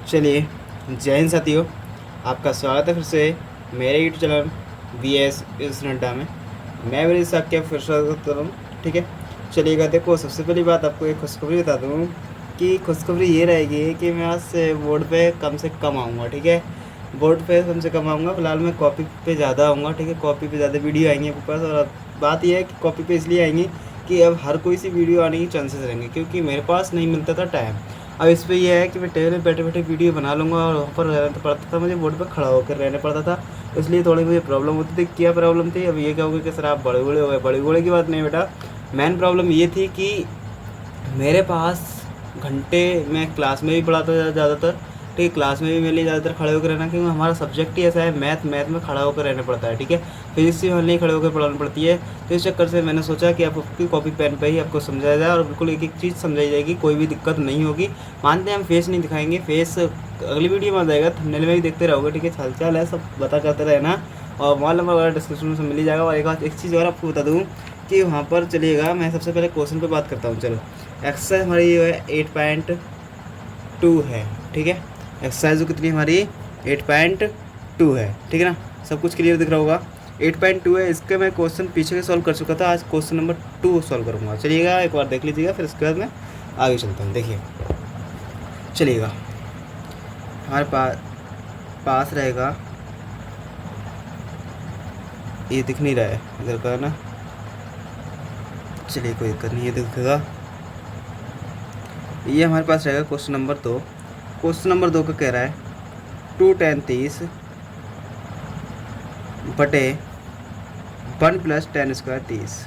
चलिए, जय हिंद साथियों। आपका स्वागत है फिर से मेरे यूट्यूब चैनल VS इंस्टेंटा में। मैं मेरे साथ क्या फिर स्वागत कर रहा हूँ। ठीक है, चलिएगा। देखो, सबसे पहली बात आपको एक खुशखबरी बता दूँ कि खुशखबरी ये रहेगी कि मैं आज से बोर्ड पे कम से कम आऊँगा। ठीक है, बोर्ड पे कम से कम आऊँगा। फिलहाल मैं कॉपी पे ज़्यादा आऊँगा। ठीक है, कॉपी पे ज़्यादा वीडियो आएंगी आपके पास। और अब बात यह है कि कॉपी पे इसलिए आएंगी कि अब हर कोई सी वीडियो आने की चांसेस रहेंगे, क्योंकि मेरे पास नहीं मिलता था टाइम। अब इस पे ये है कि मैं टेबल में बैठे बैठे वीडियो बना लूँगा, और वहाँ पर रहना तो पड़ता था, मुझे बोर्ड पे खड़ा होकर रहना पड़ता था। इसलिए थोड़ी मुझे प्रॉब्लम होती थी। क्या प्रॉब्लम थी? अब ये कहोगे कि सर आप बड़े बूढ़े हो गए। बड़े बूढ़े की बात नहीं बेटा, मेन प्रॉब्लम ये थी कि मेरे पास घंटे, मैं क्लास में भी पढ़ाता था ज़्यादातर। ठीक है, क्लास में भी मेरे लिए ज़्यादातर खड़े होकर रहना, क्योंकि हमारा सब्जेक्ट ही ऐसा है, मैथ में खड़ा होकर रहना पड़ता है। ठीक है, फिजिक्स में नहीं खड़े होकर पढ़ानी पड़ती है। तो इस चक्कर से मैंने सोचा कि आपकी कॉपी पेन पे ही आपको समझाया जाए, और बिल्कुल एक एक चीज़ समझाई जाएगी, कोई भी दिक्कत नहीं होगी। मानते हैं हम फेस नहीं दिखाएंगे, फेस अगली वीडियो में आ जाएगा, थंबनेल में भी देखते रहोगे। ठीक है, हाल चाल है सब बता करते रहना, और मोबाइल नंबर वगैरह डिस्क्रिप्शन में सब मिल ही जाएगा। और एक चीज़ और आपको बता दूँ कि वहाँ पर चलिएगा, मैं सबसे पहले क्वेश्चन पे बात करता हूँ। चलो, एक्सरसाइज हमारी जो है 8.2 है। ठीक है, एक्सरसाइज जो कितनी हमारी 8.2 है। ठीक है ना, सब कुछ क्लियर दिख रहा होगा। 8.2 है, इसके मैं क्वेश्चन पीछे के सॉल्व कर चुका था। आज क्वेश्चन नंबर 2 सॉल्व करूँगा। चलिएगा, एक बार देख लीजिएगा, फिर उसके बाद मैं आगे चलता हूँ। देखिए, चलिएगा, हमारे पास रहेगा, ये दिख नहीं रहा है इधर का ना, चलिए कोई दिक्कत नहीं, ये दिखेगा। ये हमारे पास रहेगा क्वेश्चन नंबर 2। क्वेश्चन नंबर 2 का कह रहा है 2 tan 30 बटे 1 + tan² 30।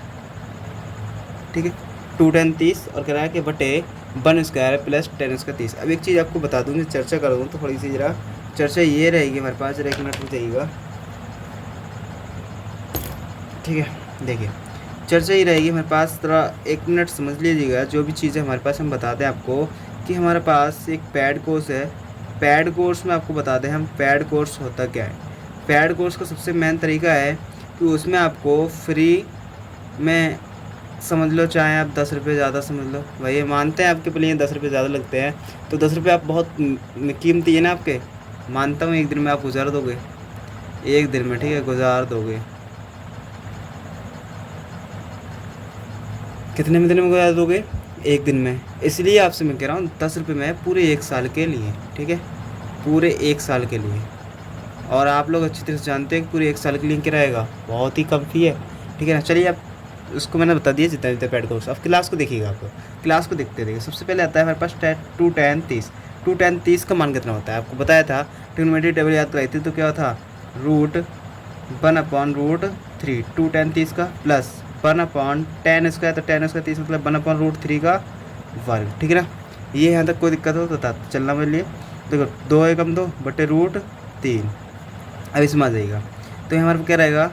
ठीक है, 2 tan 30 और कह रहा है कि बटे 1² + tan² 30। अब एक चीज़ आपको बता दूँ, चर्चा करूँ तो थोड़ी सी ज़रा चर्चा ये रहेगी हमारे पास। जरा एक मिनट रुक जाइएगा। ठीक है, देखिए, चर्चा ही रहेगी हमारे पास। थोड़ा एक मिनट समझ लीजिएगा। जो भी चीज़ें हमारे पास, हम बताते हैं आपको कि हमारे पास एक पैड कोर्स है। पैड कोर्स में आपको बता दें हम, पैड कोर्स होता क्या है। पैड कोर्स का सबसे मेन तरीका है कि उसमें आपको फ्री में, समझ लो चाहे आप 10 रुपये ज़्यादा समझ लो, भाई मानते हैं आपके लिए 10 रुपये ज़्यादा लगते हैं, तो 10 रुपये आप बहुत कीमती है ना आपके। मानता हूँ, एक दिन में आप गुजार दोगे, एक दिन में, ठीक है, गुजार दोगे। कितने में दिन में गुजार दोगे? एक दिन में। इसलिए आपसे मैं कह रहा हूँ 10 रुपये में पूरे 1 साल के लिए। ठीक है, पूरे 1 साल के लिए। और आप लोग अच्छी तरह से जानते हैं कि पूरे 1 साल के लिए क्या रहेगा, बहुत ही कम फी है। ठीक है ना, चलिए आप उसको मैंने बता दिया जितना जितना पैड कोर्स। अब क्लास को देखिएगा, आपको क्लास को देखते देखिए। सबसे पहले आता है हमारे पास 2 tan 30। 2 tan 30 का मान कितना होता है आपको बताया था, ट्रिग्नोमेट्री टेबल याद कराई थी, तो क्या था, √1/√3। 2 tan 30 का प्लस 1/tan², तो tan² 30 मतलब 1/√3 का वर्ग। ठीक है ना, ये यहाँ तक कोई दिक्कत हो तो बता चलना मेरे लिए। देखो, 2 एकम 2 बटे √3। अब इसमें आ जाएगा, तो यहाँ हमारे क्या रहेगा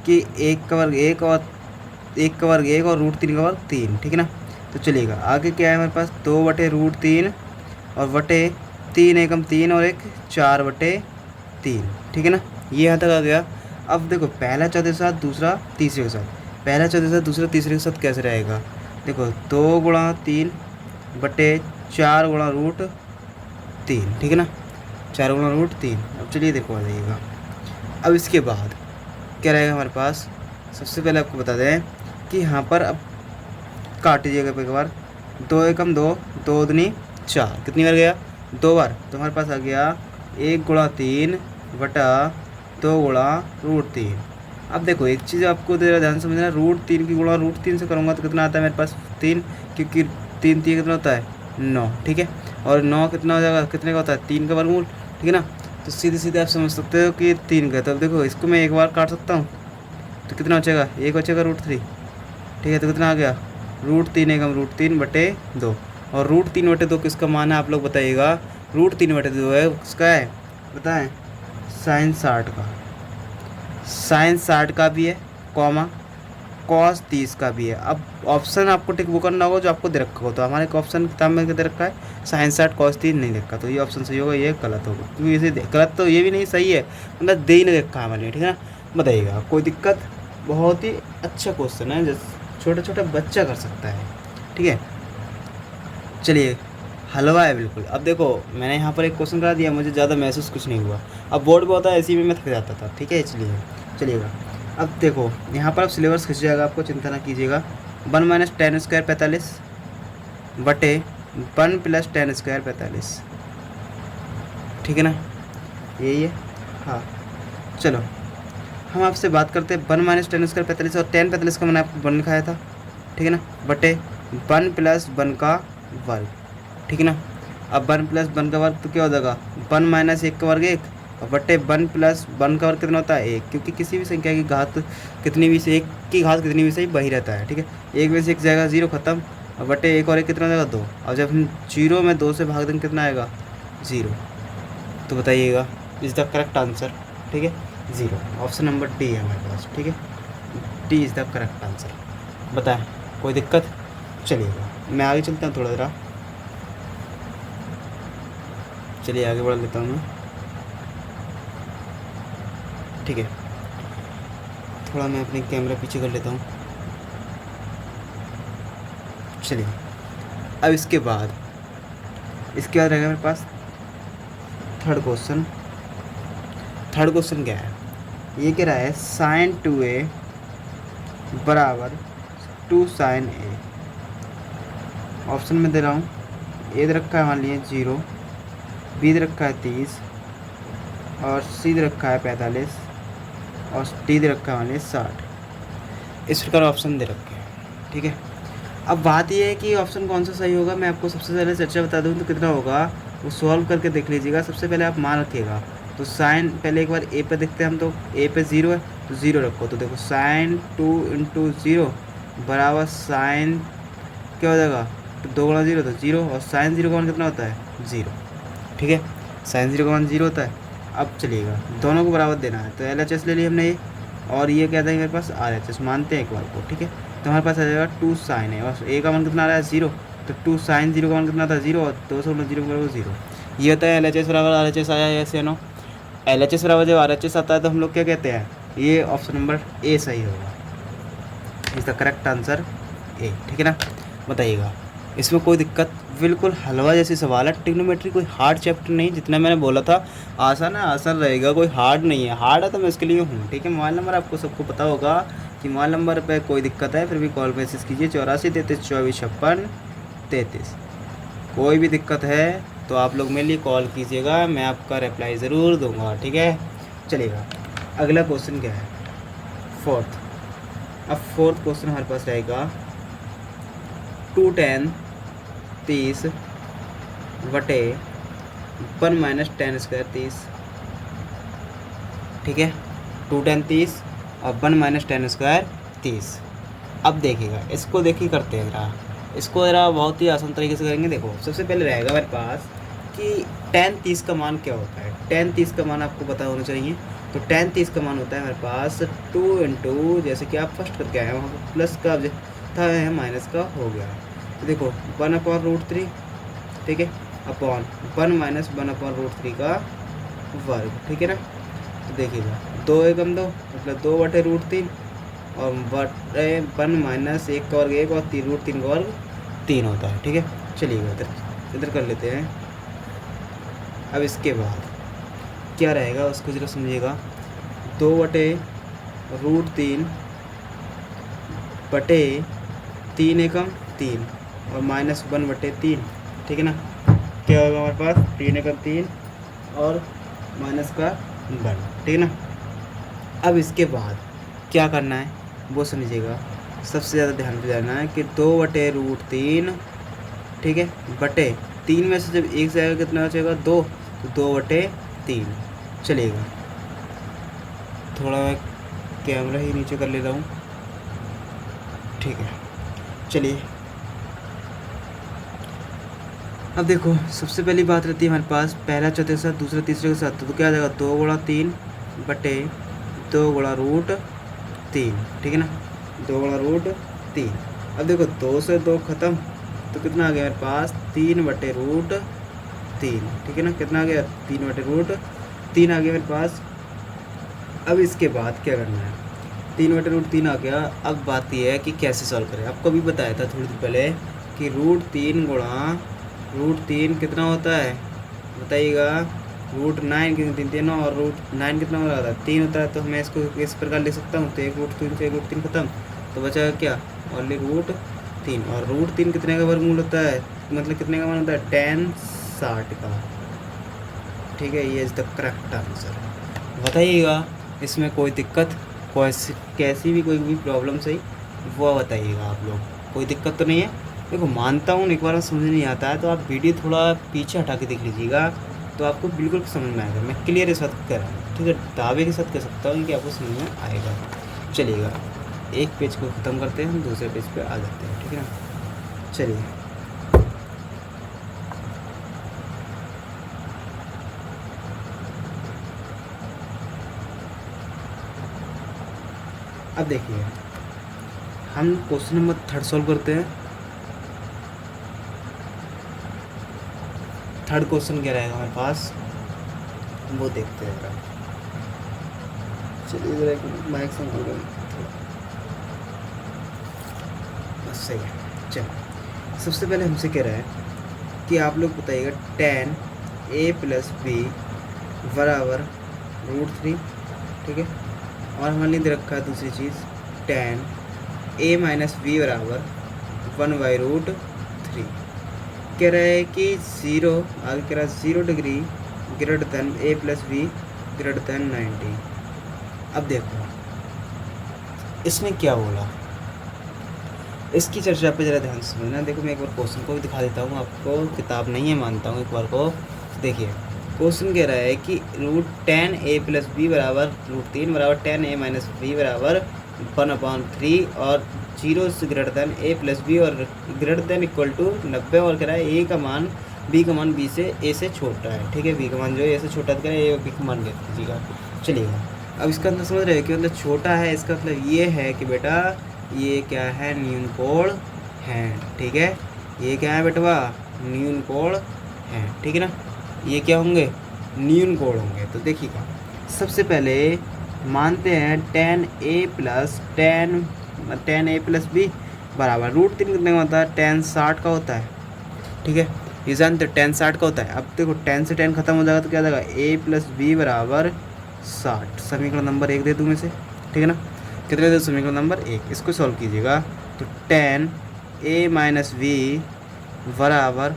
कि 1 का वर्ग 1 और 1 का वर्ग 1 और √3 का वर्ग 3। ठीक है ना, तो चलिएगा आगे क्या है हमारे पास, 2 बटे √3 और बटे 3 एकम 3 और 1 4/3। ठीक है ना, ये यहाँ तक आ गया। अब देखो, पहला चौथे के साथ, दूसरा तीसरे के साथ, पहला चौथे के साथ दूसरा तीसरे के साथ कैसे रहेगा। देखो, 2 गुणा 3 बटे 4 गुणा √3। ठीक है ना, 4 गुणा √3। अब चलिए देखो, आ जाइएगा। अब इसके बाद क्या रहेगा हमारे पास, सबसे पहले आपको बता दें कि यहाँ पर अब काट दीजिएगा एक बार। 2 एकम 2, 2 दूनी 4, कितनी बार गया, 2 बार। तो हमारे पास आ गया 1 गुणा 3 बटा 2 गुणा √3। अब देखो, एक चीज़ आपको ज़रा ध्यान समझना, √3 की गुणा √3 से करूँगा तो कितना आता है मेरे पास, 3, क्योंकि 3 3 कितना होता है, 9। ठीक है, और 9 कितना हो जाएगा, कितने का होता है, 3 का वर्गमूल। ठीक है ना, तो सीधे सीधे आप समझ सकते हो कि 3 का। तो अब देखो, इसको मैं एक बार काट सकता हूँ, तो कितना बचेगा, 1 बचेगा √3। ठीक है, तो कितना आ गया, √3 एकम √3 बटे 2। और √3 बटे 2 किसका मान है आप लोग बताइएगा, √3 बटे 2 है किसका है बताएं, sin 60 का। sin 60 का भी है, कॉमा cos 30 का भी है। अब ऑप्शन आपको टिक वो करना होगा जो आपको दे रखा हो। तो हमारे ऑप्शन किताब में दे रखा है sin 60 cos 30 नहीं रखा, तो ये ऑप्शन सही होगा, ये गलत होगा, क्योंकि इसे गलत तो ये भी नहीं, सही है, मतलब दे ही नहीं रखा है हमारे लिए। ठीक है ना, बताइएगा कोई दिक्कत। बहुत ही अच्छा क्वेश्चन है, जैसे छोटा छोटा बच्चा कर सकता है। ठीक है, चलिए हलवा है बिल्कुल। अब देखो मैंने यहाँ पर एक क्वेश्चन करा दिया, मुझे ज़्यादा महसूस कुछ नहीं हुआ। अब बोर्ड पे होता है ऐसे में मैं थक जाता था, ठीक है, इसलिए चलिएगा। अब देखो यहाँ पर अब सिलेबस खिंच जाएगा, आपको चिंता ना कीजिएगा। 1 - 10² 45 बटे 1 + 10² 45, ठीक है ना, यही है। हाँ चलो हम आपसे बात करते हैं 1 - 10² 45 और 10 45 का मैंने आपको 1 लिखाया था, ठीक है ना, बटे 1 + 1 का वर्ग, ठीक है ना। अब 1 + 1 का वर्ग तो क्या हो जाएगा 1 - 1 का वर्ग 1 और बटे 1 + 1 का वर्ग कितना होता है 1, क्योंकि किसी भी संख्या की घात कितनी भी से 1 की घात कितनी भी सही वही रहता है, ठीक है। 1 में से 1 जाएगा 0 खत्म, और बटे 1 और 1 कितना हो जाएगा 2, और जब हम 0 में 2 से भाग देंगे कितना आएगा 0। तो बताइएगा इज़ द करेक्ट आंसर, ठीक है 0। ऑप्शन नंबर डी है हमारे पास, ठीक है, D is the correct answer. बताएं कोई दिक्कत? चलिएगा मैं आगे चलता हूँ थोड़ा ज़रा, चलिए आगे बढ़ लेता हूँ मैं, ठीक है। थोड़ा मैं अपनी कैमरा पीछे कर लेता हूँ। चलिए अब इसके बाद रहेगा मेरे पास थर्ड क्वेश्चन। थर्ड क्वेश्चन क्या है, ये कह रहा है sin 2a बराबर 2 sin a। ऑप्शन में दे रहा हूँ, ए दे रखा है मान लीजिए 0, बी दे रखा है 30 और सी दे रखा है 45 और डी दे रखा है मान लीजिए 60। इस प्रकार ऑप्शन दे रखे हैं, ठीक है। अब बात यह है कि ऑप्शन कौन सा सही होगा, मैं आपको सबसे पहले चर्चा बता दूँ तो कितना होगा वो सॉल्व करके देख लीजिएगा। सबसे पहले आप मान रखिएगा, तो साइन पहले एक बार ए पे देखते हैं हम, तो ए पे 0 है तो 0 रखो। तो देखो sin 2 × 0 बराबर साइन क्या हो जाएगा, तो 2 × 0 तो 0, और sin 0 का मान कितना होता है 0, ठीक है, sin 0 का मान 0 होता है। अब चलिएगा दोनों को बराबर देना है, तो LHS ले लिया हमने ये, और ये क्या था मेरे पास RHS, मानते हैं एक बार को, ठीक है। तो हमारे पास आ जाएगा 2 sin है, और ए का मान कितना आ रहा है 0, तो 2 sin 0 का मान कितना था 0, और 2 से 0 बराबर 0। ये होता है LHS बराबर RHS आया है, ऐसे नो। LHS बराबर जब RHS आता है तो हम लोग क्या कहते हैं, ये ऑप्शन नंबर ए सही होगा, is the correct answer A, ठीक है ना। बताइएगा इसमें कोई दिक्कत, बिल्कुल हलवा जैसी सवाल है, ट्रिग्नोमेट्री कोई हार्ड चैप्टर नहीं, जितना मैंने बोला था आसान है, आसान रहेगा, कोई हार्ड नहीं है। हार्ड है तो मैं इसके लिए हूँ, ठीक है। मोबाइल नंबर आपको सबको पता होगा कि मोबाइल नंबर पे कोई दिक्कत है फिर भी कॉल मैसेज कीजिए 84 33 24 56 33। कोई भी दिक्कत है तो आप लोग मेरे लिए कॉल कीजिएगा, मैं आपका रिप्लाई ज़रूर दूंगा, ठीक है। चलिएगा अगला क्वेश्चन क्या है, फोर्थ। अब फोर्थ क्वेश्चन हमारे पास रहेगा 2tan 30 बटे 1 - 10² 30, ठीक है। 2tan 30 और 1 - 10² 30। अब देखिएगा इसको देखिए करते हैं ज़रा, इसको ज़रा बहुत ही आसान तरीके से करेंगे। देखो सबसे पहले रहेगा मेरे पास कि tan 30 का मान क्या होता है। tan 30 का मान आपको पता होना चाहिए, तो tan 30 का मान होता है हमारे पास 2 × जैसे कि आप फर्स्ट करके आए वहाँ पर प्लस का था है माइनस का हो गया, तो देखो 1/√3, ठीक है, अपॉन 1 - 1/√3 का वर्ग, ठीक है ना। तो देखिएगा 2 एकम 2 मतलब 2/√3 और बटे 1 - 1 का वर्ग 1 और 3√3 का वर्ग 3 होता है, ठीक है। चलिएगा इधर कर लेते हैं। अब इसके बाद क्या रहेगा उसको जरा समझिएगा, 2/√3 बटे 3 एकम 3 और -1/3, ठीक है ना। क्या होगा हमारे पास 3 एकम 3 और माइनस का 1, ठीक है ना। अब इसके बाद क्या करना है वो समझिएगा, सबसे ज़्यादा ध्यान पे जाना है कि 2/√3, ठीक है, बटे 3 में से जब एक से आएगा कितना बचेगा 2, तो 2/3। चलिएगा थोड़ा मैं कैमरा ही नीचे कर ले रहा हूँ, ठीक है। चलिए अब देखो सबसे पहली बात रहती है हमारे पास पहला चौथे के साथ दूसरा तीसरे के साथ, तो क्या आ जाएगा 2 × 3 बटे 2/√3, ठीक है ना, 2/√3। अब देखो 2 से 2 ख़त्म, तो कितना आ गया मेरे पास 3/√3, ठीक है ना। कितना आ गया 3/√3 आ गया मेरे पास। अब इसके बाद क्या करना है, 3/√3 आ गया। अब बात यह है कि कैसे सॉल्व करें। आपको भी बताया था थोड़ी देर पहले कि √3 × √3 कितना होता है बताइएगा। √9 कितनी 3 और √9 कितना हो रहा था 3 होता है। तो मैं इसको इस प्रकार लिख सकता हूँ। तो 1√3 से 1√3 खत्म, तो बचा क्या ओनली √3। और √3 कितने का वर्गमूल होता है, मतलब कितने का मान होता है tan 60 का। ठीक है, ये इज़ द करेक्ट आंसर। बताइएगा इसमें कोई दिक्कत, कोई कैसी भी कोई भी प्रॉब्लम सही वो बताइएगा आप लोग। कोई दिक्कत तो नहीं है। देखो मानता हूँ एक बार समझ नहीं आता है तो आप वीडियो थोड़ा पीछे हटा के देख लीजिएगा, तो आपको बिल्कुल समझ में आएगा। मैं क्लियर इस वक्त कह रहा हूँ, ठीक है, दावे के साथ कह सकता हूँ कि आपको समझ में आएगा। चलिएगा एक पेज को ख़त्म करते हैं, हम दूसरे पेज पे आ जाते हैं, ठीक है ना। चलिए अब देखिए हम क्वेश्चन नंबर 3 सॉल्व करते हैं। थर्ड क्वेश्चन क्या रहेगा हमारे पास वो देखते हैं। चलिए जरा एक माइक संभाल कर बस सही है। चलो सबसे पहले हमसे कह रहा है कि आप लोग बताइएगा tan a + b बराबर √3, ठीक है। और हमारे लिए दे रखा है दूसरी चीज़ tan a - b बराबर 1/√3। कह रहा है कि 0 आगे कह रहा है 0 degree greater than a + b greater than 90। अब देखो इसने क्या बोला, इसकी चर्चा पे ज़रा ध्यान से सुनना। देखो मैं एक बार क्वेश्चन को भी दिखा देता हूँ आपको, किताब नहीं है मानता हूँ, एक बार को देखिए। क्वेश्चन कह रहा है कि tan a + b बराबर √3 बराबर tan a - b बराबर 1/3 और 0 से ग्रेटर देन a + b और ग्रेटर देन इक्वल टू 90। और कह रहा है a का मान b का मान b से a से छोटा है, ठीक है। b का मान जो है a से छोटा है, a और b का मान लिख लीजिएगा। चलिएगा अब इसका मतलब समझ रहे हो कि मतलब छोटा है, इसका मतलब ये है कि बेटा ये क्या है न्यून कोण है, ठीक है। ये क्या है बेटवा न्यून कोण है, ठीक है ना। ये क्या होंगे न्यून कोण होंगे। तो देखिएगा सबसे पहले मानते हैं tan a + b बराबर √3 कितने का होता है tan 60 का होता है, ठीक है। ये जानते हो tan 60 का होता है। अब देखो tan से tan खत्म हो जाएगा तो क्या हो जाएगा a + b बराबर 60। समीकरण नंबर 1 दे दूँ में से, ठीक है ना। कितने दे समीकरण नंबर 1, इसको सॉल्व कीजिएगा। तो tan a - b बराबर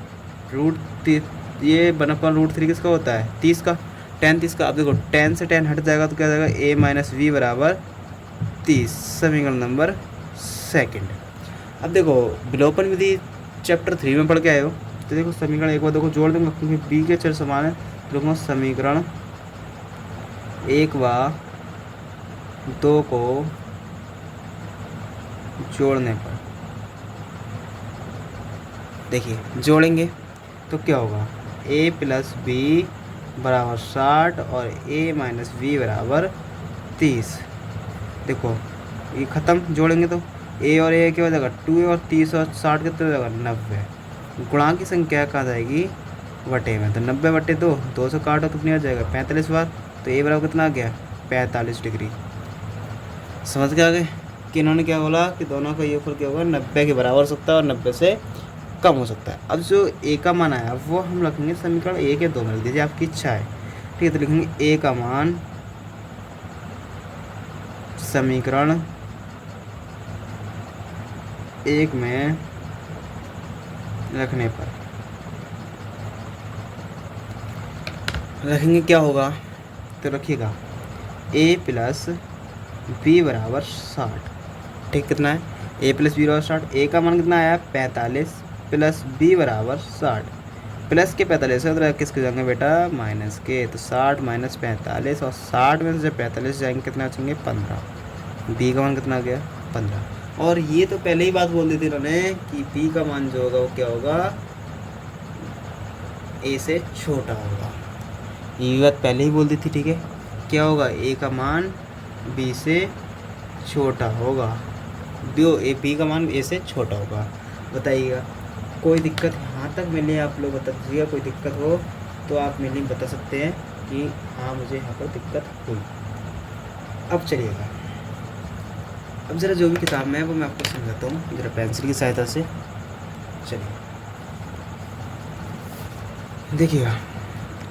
ये 1/√3 किसका होता है 30 का, tan 30 का। अब देखो tan से tan हट जाएगा तो क्या हो जाएगा a - b बराबर 30, समीकरण नंबर 2। अब देखो विलोपन विधि चैप्टर 3 में पढ़ के आए हो, तो देखो समीकरण एक बार देखो जोड़ दूंगा क्योंकि b के चर समान है। तो देखो समीकरण 1 व 2 को जोड़ने पर देखिए जोड़ेंगे तो क्या होगा a + b बराबर 60 और a - b बराबर 30। देखो ये ख़त्म, जोड़ेंगे तो a और a क्या हो जाएगा 2 और 30 और 60 कितना हो जाएगा 90। गुणांक की संख्या कहाँ जाएगी बटे में, तो 90/2 2 से काटो कितनी आ जाएगा 45 बार। तो a बराबर कितना आ गया 45 डिग्री। समझ के आ गए कि इन्होंने क्या बोला कि दोनों का योगफल क्या होगा 90 के बराबर हो सकता है और 90 से कम हो सकता है। अब जो a का मान आया वो हम रखेंगे समीकरण 1 या 2 में, लिख दीजिए आपकी इच्छा है, ठीक है। तो लिखेंगे a का मान समीकरण 1 में रखने पर रखेंगे क्या होगा, तो रखिएगा a + b बराबर 60, ठीक। कितना है a + b बराबर 60, a का मान कितना आया 45 प्लस b बराबर 60। प्लस के 45 है तो किसके जाएंगे बेटा माइनस के, तो 60 - 45 और 60 में से जब 45 जाएंगे कितना बचेंगे 15। b का मान कितना आ गया 15। और ये तो पहले ही बात बोल दी थी इन्होंने कि b का मान जो होगा वो क्या होगा a से छोटा होगा। ये बात पहले ही बोल दी थी, ठीक है। क्या होगा a का मान b से छोटा होगा, b का मान a से छोटा होगा। बताइएगा कोई दिक्कत यहाँ तक मिले आप लोग बता दीजिएगा, कोई दिक्कत हो तो आप मेरे बता सकते हैं कि हाँ मुझे यहाँ पर दिक्कत हुई। अब चलिएगा अब ज़रा जो भी किताब में है वो मैं आपको समझाता हूँ ज़रा पेंसिल की सहायता से। चलिए देखिएगा,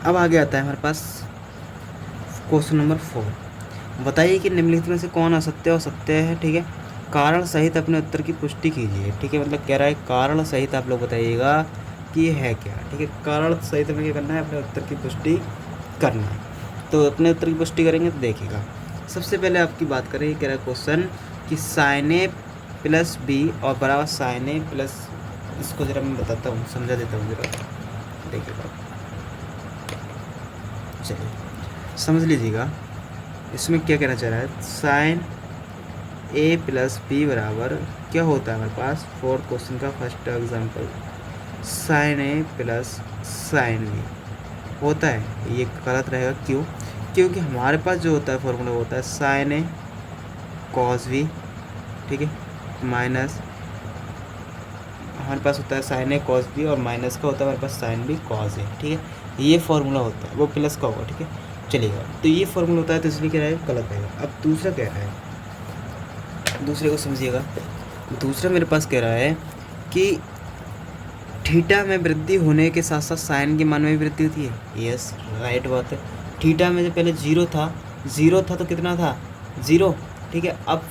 अब आगे आता है हमारे पास क्वेश्चन नंबर 4। बताइए कि निम्नलिखित में से कौन असत्य और सत्य है। ठीक है, कारण सहित अपने उत्तर की पुष्टि कीजिए। ठीक है, मतलब कह रहा है कारण सहित आप लोग बताइएगा कि ये है क्या। ठीक है, कारण सहित हमें क्या करना है, अपने उत्तर की पुष्टि करना है। तो अपने उत्तर की पुष्टि करेंगे तो देखिएगा, सबसे पहले आपकी बात करें, कह रहा है क्वेश्चन कि साइन ए प्लस बी और बराबर साइन ए प्लस, इसको ज़रा मैं बताता हूँ, समझा देता हूँ ज़रा, देखिएगा, चलिए समझ लीजिएगा। इसमें क्या कहना चाह रहा है, साइन ए प्लस बी बराबर क्या होता है हमारे पास, फोर्थ क्वेश्चन का फर्स्ट एग्जांपल, साइन ए प्लस साइन बी होता है। ये गलत रहेगा, क्यों? क्योंकि हमारे पास जो होता है फॉर्मूला होता है साइन ए कॉस बी, ठीक है, माइनस हमारे पास होता है साइन ए कॉस बी और माइनस का होता है हमारे पास साइन बी कॉस ए। ठीक है, ये फॉर्मूला होता है, वो प्लस का होगा। ठीक है, चलिएगा, तो ये फॉर्मूला होता है, तो इसलिए क्या रहेगा, गलत रहेगा। अब दूसरा कह रहा है, दूसरे को समझिएगा। दूसरा मेरे पास कह रहा है कि थीटा में वृद्धि होने के साथ साथ साइन के मान में भी वृद्धि होती है। यस, राइट बात है। थीटा में जो पहले जीरो था तो कितना था, जीरो। ठीक है, अब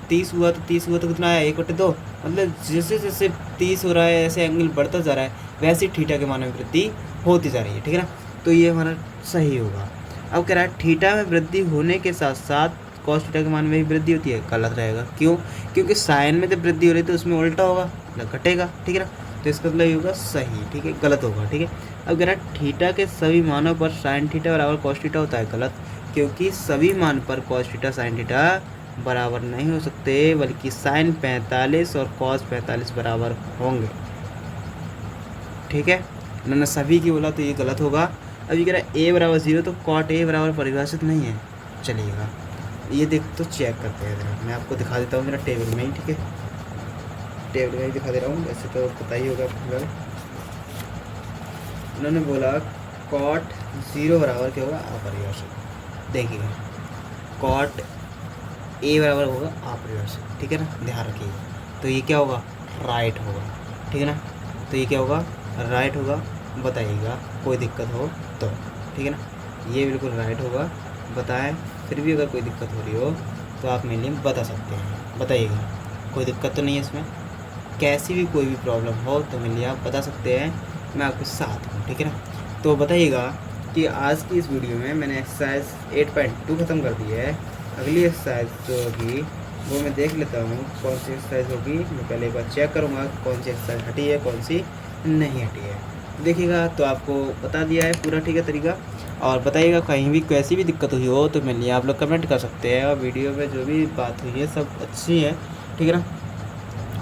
30 हुआ तो कितना आया, 1/2। मतलब जैसे जैसे 30 हो रहा है ऐसे एंगल बढ़ता जा रहा है, वैसे थीटा के मान में वृद्धि होती जा रही है। ठीक है ना, तो ये हमारा सही होगा। अब कह रहा है थीटा में वृद्धि होने के साथ साथ कॉस थीटा के मान में भी वृद्धि होती है, गलत रहेगा। क्यों? क्योंकि साइन में जब वृद्धि हो रही है तो उसमें उल्टा होगा, घटेगा। ठीक है ना, तो इसका मतलब ये होगा सही। ठीक है, गलत होगा। ठीक है, अब कह रहा है थीटा के सभी मानों पर साइन थीटा बराबर कॉस थीटा होता है, गलत। क्योंकि सभी मान पर कॉस थीटा साइन थीटा बराबर नहीं हो सकते, बल्कि साइन 45 और कॉस 45 बराबर होंगे। ठीक है, इन्होंने सभी की बोला तो ये गलत होगा। अब ये कह रहा है ए बराबर 0, तो कॉट ए बराबर परिभाषित नहीं है। चलिएगा, ये देख तो चेक करते हैं जरा, मैं आपको दिखा देता हूँ मेरा टेबल में ही। ठीक है, टेबल में ही दिखा दे रहा हूँ, वैसे तो पता ही होगा आपको। उन्होंने बोला कॉट 0 बराबर क्या होगा, अपरिभाषित। देखिएगा, कॉट ए बराबर होगा अपरिभाषित। ठीक है ना, ध्यान रखिएगा। तो ये क्या होगा, राइट होगा। ठीक है ना, तो ये क्या होगा, राइट होगा। बताइएगा कोई दिक्कत हो तो। ठीक है ना, ये बिल्कुल राइट होगा। बताएं, फिर भी अगर कोई दिक्कत हो रही हो तो आप मेरे लिए बता सकते हैं, बताइएगा। कोई दिक्कत तो नहीं है इसमें, कैसी भी कोई भी प्रॉब्लम हो तो मेरे लिए आप बता सकते हैं, मैं आपके साथ हूँ। ठीक है ना, तो बताइएगा कि आज की इस वीडियो में मैंने एक्सरसाइज 8.2 ख़त्म कर दी है। अगली एक्सरसाइज जो होगी वो मैं देख लेता हूँ कौन सी एक्सरसाइज होगी। मैं पहले एक बार चेक करूँगा कौन सी एक्सरसाइज हटी है, कौन सी नहीं हटी है। देखिएगा, तो आपको बता दिया है पूरा। ठीक है, तरीका। और बताइएगा कहीं भी कैसी भी दिक्कत हुई हो तो मेरे लिए आप लोग कमेंट कर सकते हैं। और वीडियो में जो भी बात हुई है सब अच्छी है। ठीक है ना,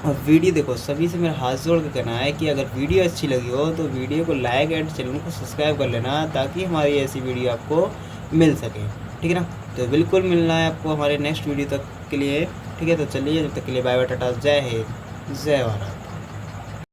और वीडियो देखो, सभी से मेरा हाथ जोड़ के कहना है कि अगर वीडियो अच्छी लगी हो तो वीडियो को लाइक एंड चैनल को सब्सक्राइब कर लेना, ताकि हमारी ऐसी वीडियो आपको मिल सके। ठीक है ना, तो बिल्कुल मिलना है आपको हमारे नेक्स्ट वीडियो तक के लिए। ठीक है, तो चलिए, जब तक के लिए बाय बाय, टाटा, जय हिंद, जय भारत।